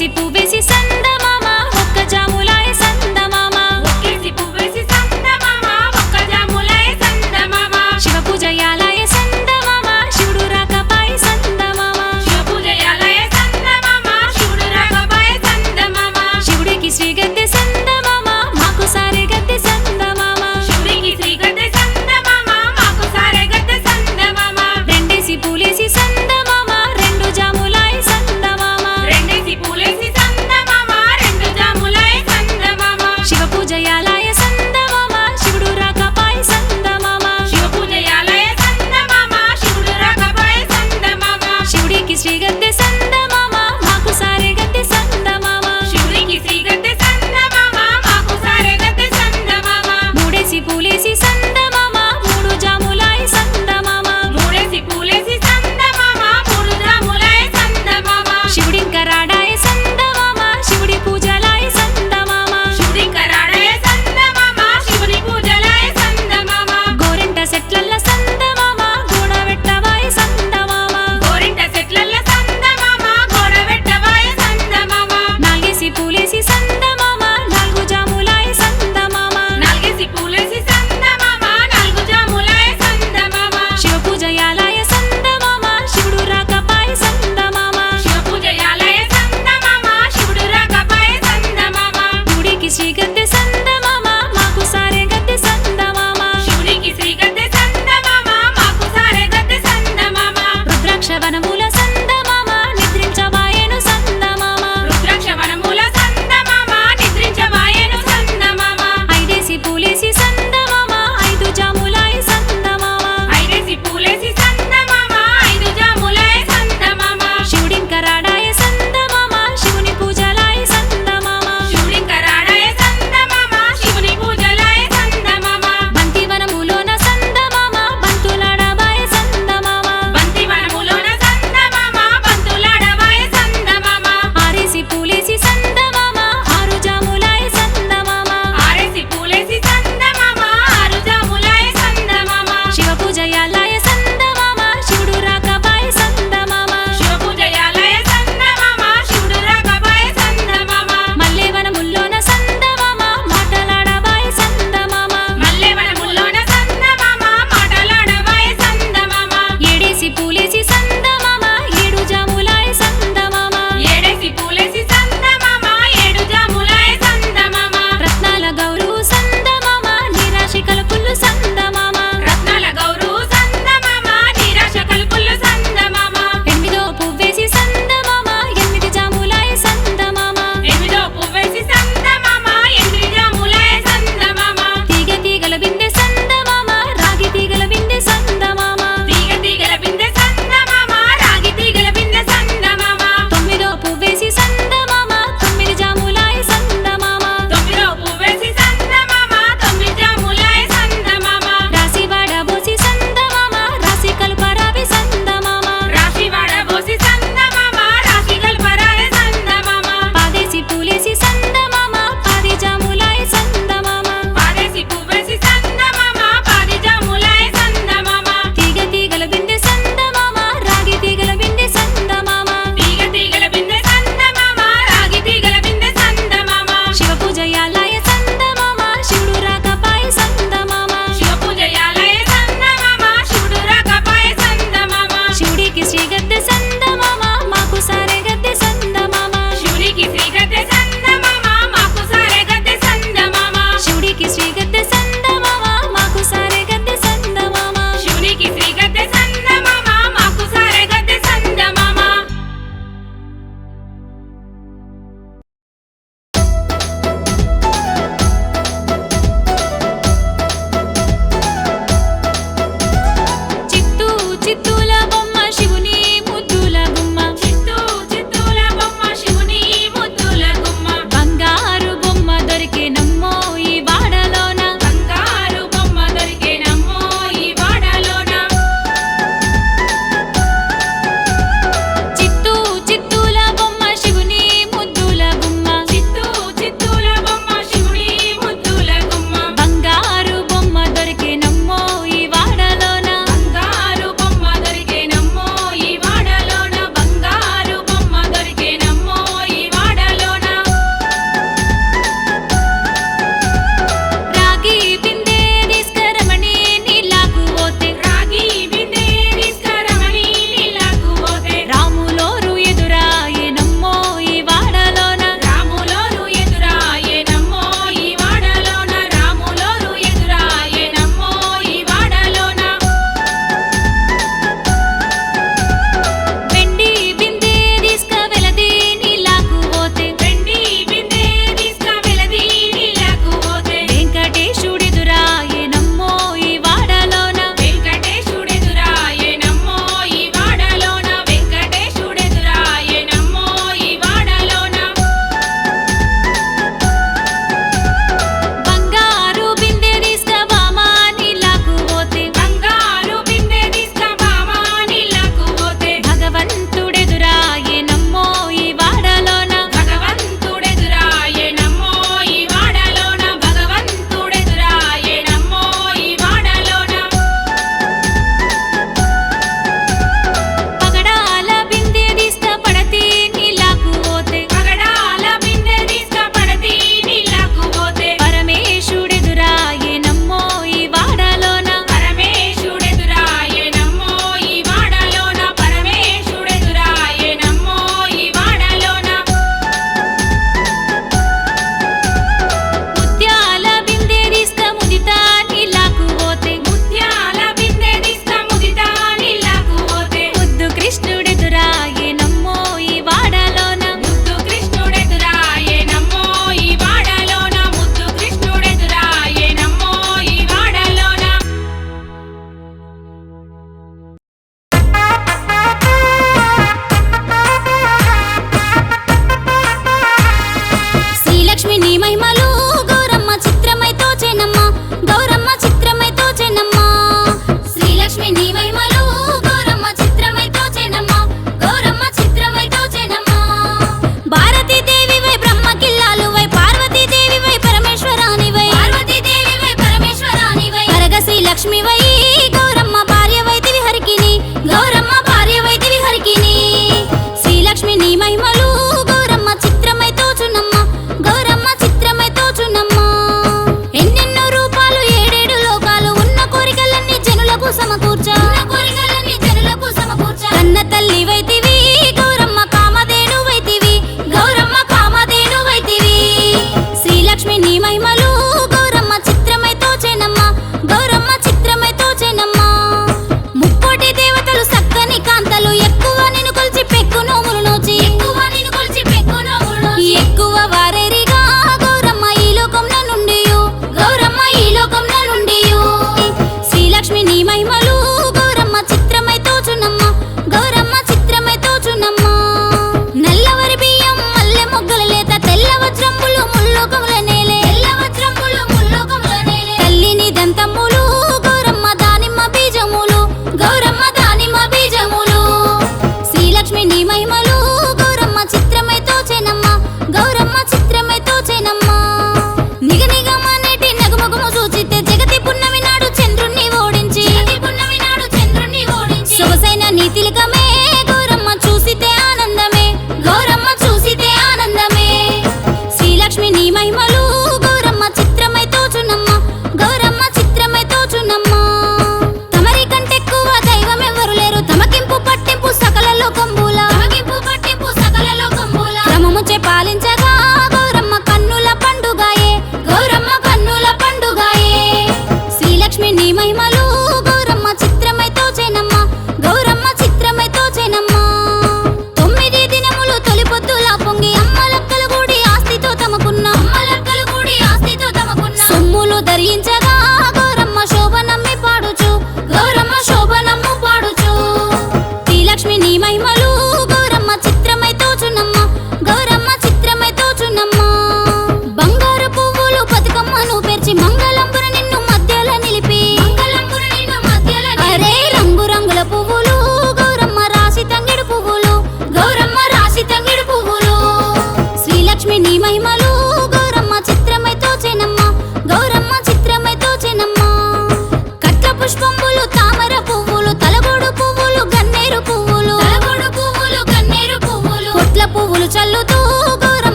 ఒక్కేసి పువ్వేసి సందమామ ఒక్క జాములాయ సందమామ ఒక్కేసి పువ్వేసి సందమామ ఒక్క జాములాయ సందమామ శివ పూజయాలయ సందమామ శివుడు రాకపాయ సందమామ శివ పూజయాలయ సందమామ శివుడు రాకపాయ సందమామ శివుడికి శ్రీ గద్దె సందమామ మాకు సారే గద్దె సందమామ శివుడికి శ్రీ గద్దె సందమామ మాకు సారే గద్దె సందమామ రెండేసి పూలేసి సందమామ రెండు జాములాయ సందమామ రెండేసి పూలేసి సందమామ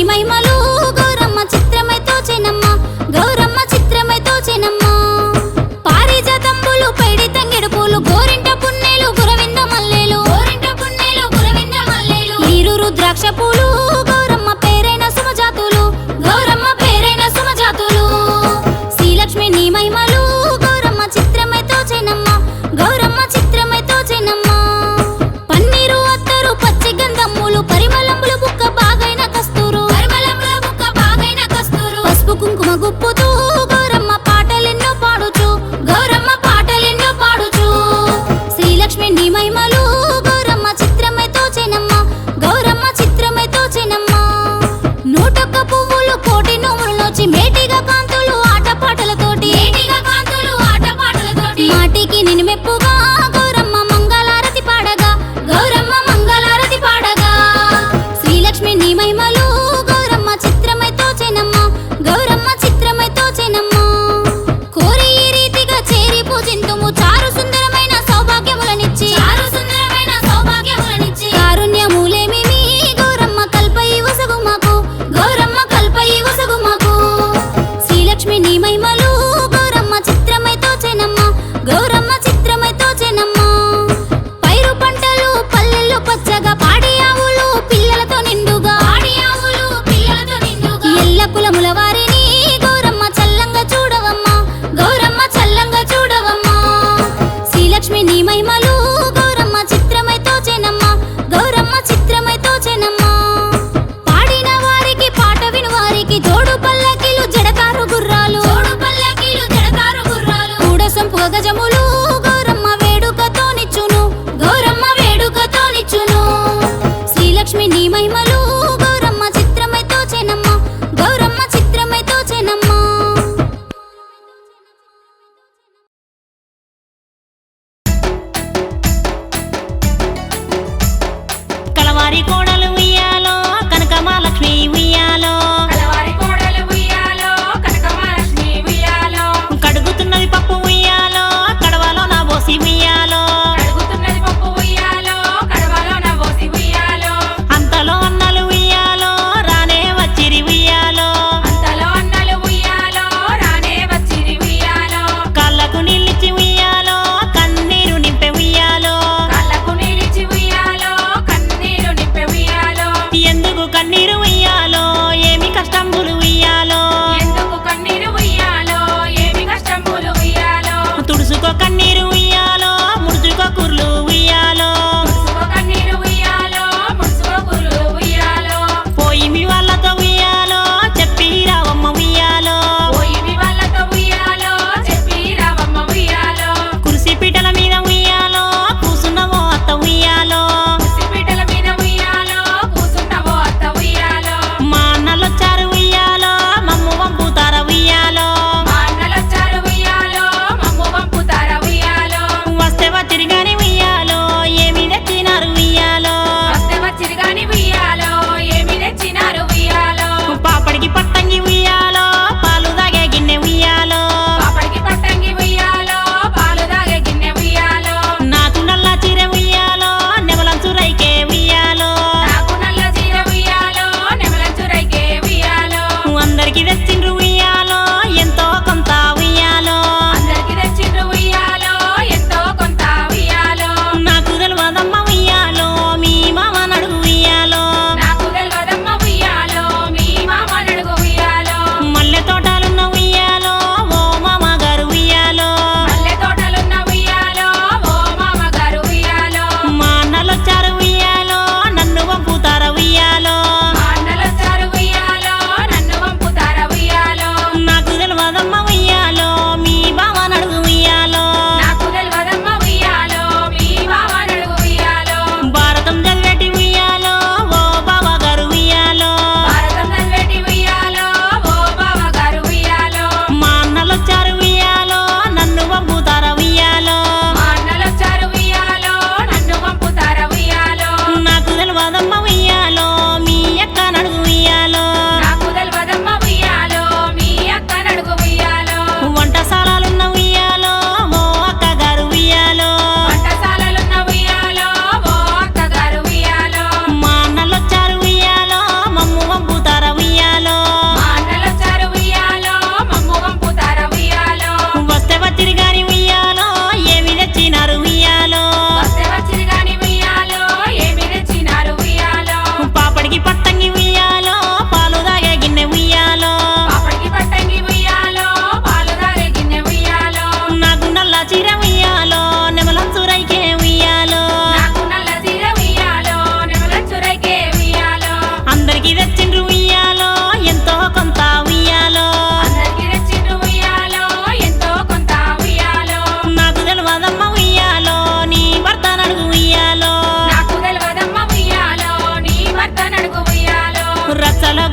మహిమలు గౌరమ్మ చిత్రమై తోచెనమ్మ గౌరమ్మ చిత్రమై తోచెనమ్మ పారిజాతంబులు పైడి తంగెడు పూలు గోరింట పున్నెలు గురవింద మల్లెలు నీరు రుద్రాక్ష పూలు గౌరమ్మ పేరైన సుమజాతులు గౌరమ్మ పేరైన సుమజాతులు శ్రీలక్ష్మి నీ మహిమలు గౌరమ్మ చిత్రమై తోచెనమ్మ గౌరమ్మ చిత్రమై తోచెనమ్మ పన్నీరు అత్తరు పచ్చి గంధములు పరిమళములు బుక్క బాగైన కస్తూరు పసుపు కుంకుమ గుప్పుతూ గౌరమ్మ పాటలెన్నో పాడుచు గౌరమ్మ పాటలెన్నో పాడుచు శ్రీలక్ష్మి నీ మహిమలు గౌరమ్మ చిత్రమై తోచెనమ్మ గౌరమ్మ చిత్రమై తోచెనమ్మ 101 పువ్వులు కోటి నోములు నోచి మేటిగా కాంతులు ఆటపాటలతోటి మాటికి నిన్ను మెప్పుగా గౌరమ్మ మంగళారతి పాడగా గౌరమ్మ మంగళారతి పాడగా శ్రీలక్ష్మి నీ మహిమలు గౌరమ్మ చిత్రమై తోచెనమ్మ గౌరమ్మ చిత్రమై తోచెనమ్మ కోరి ఈ రీతిగా చేరి పూజింతుము చారు సుందరమైన సౌభాగ్యములనిచ్చి కారుణ్యములేమి గౌరమ్మ కల్పై వసగు మాకు గౌరమ్మ కల్పై వసగు మాకు శ్రీలక్ష్మి నీ మహిమలు గౌరమ్మ చిత్రమై తోచెనమ్మ గౌరమ్మ చిత్రమై తోచెనమ్మ పైరు పంటలు పల్లెల్లో పచ్చగా పాడి ఆవులు పిల్లలతో నిండుగా ఎల్ల కులముల వారిని గౌరమ్మ చల్లంగా చూడవమ్మ గౌరమ్మ చల్లంగా చూడవమ్మ శ్రీలక్ష్మి నీ మహిమలు గౌరమ్మ చిత్రమై తోచెనమ్మ గౌరమ్మ చిత్రమై తోచెనమ్మ పాడిన వారికి పాట విను వారికి జోడు పల్లకీలు జడకారు గుర్రాలు కూడసంపు గజములు గౌరమ్మ వేడుకతోనిచ్చును గౌరమ్మ వేడుకతోనిచ్చును శ్రీలక్ష్మి నీ మహిమలు గౌరమ్మ చిత్రమై తోచెనమ్మ గౌరమ్మ చిత్రమై తోచెనమ్మ కలవారి కోడలు ఉయ్యాలో కనకమహాలక్ష్మి ఉయ్యాలో కలవారి కోడలు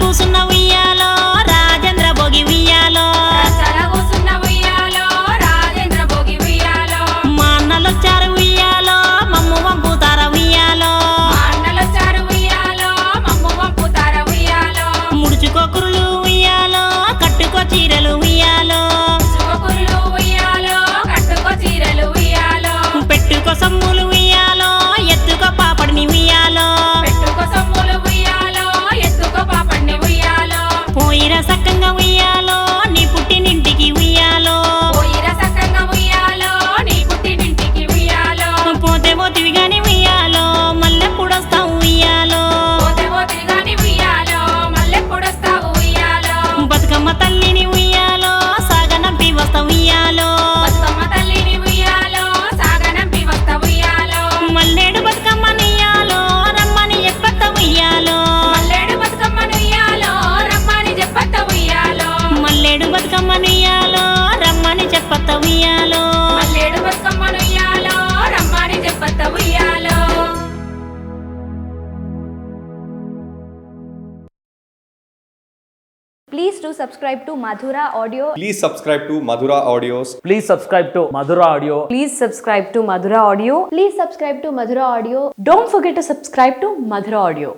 కూసున్న ఉయ్యాలో రాజేంద్ర భోగి ఉయ్యాలో రచ్చల కూసున్న ఉయ్యాలో రాజేంద్ర భోగి ఉయ్యాలో మా అన్నలొచ్చారు ఉయ్యాలో మమ్ము వంపుతార ఉయ్యాలో మా అన్నలొచ్చారు ఉయ్యాలో మమ్ము వంపుతార ఉయ్యాలో ముడుచుకో కురులు ఉయ్యాలో కట్టుకో చీరలు ఉయ్యాలో చుక్కకుర్లు ఉయ్యాలో కట్టుకో చీరలు ఉయ్యాలో పెట్టుకో సమ్ములు ఉయ్యాలో ఎత్తుకో పాపడిని ఉయ్యాలో పెట్టుకో సొమ్ములు ఉయ్యాలో ఎత్తుకో పాపణ్ణి ఉయ్యాలో పోయిర సక్కంగా ఉయ్యాలో నీ పుట్టినింటికి ఉయ్యాలో పోయిర సక్కంగా ఉయ్యాలో నీ పుట్టినింటికి ఉయ్యాలో పోతే పోతివి గాని ఉయ్యాలో మళ్ళెప్పుడొస్తావు ఉయ్యాలో పోతే పోతిగాని ఉయ్యాలో మళ్ళెప్పుడొస్తావు ఉయ్యాలో బతుకమ్మ తల్లిని ఉయ్యాలో సాగనంపి వస్తా ఉయ్యాలో బతుకమ్మ తల్లిని ఉయ్యాలో సాగనంపి వస్తా ఉయ్యాలో మల్లేడు బతుకమ్మ నియ్యాలో రమ్మని ఎప్పత్త ఉయ్యాలో మల్లేడు బతుకమ్మ నుయ్యాలో రమ్మని చెప్పత్త ఉయ్యాలో మల్లేడు బతుకమ్మ నియ్యాలో రమ్మని చెప్పత్త ఉయ్యాలో మల్లేడు బతుకమ్మ నుయ్యాలో రమ్మని చెప్పత్త ఉయ్యాలో Please do subscribe to Madhura Audio. Please subscribe to Madhura Audios. Please subscribe to Madhura Audio. Please subscribe to Madhura Audio. Please subscribe to Madhura Audio. Don't forget to subscribe to Madhura Audio.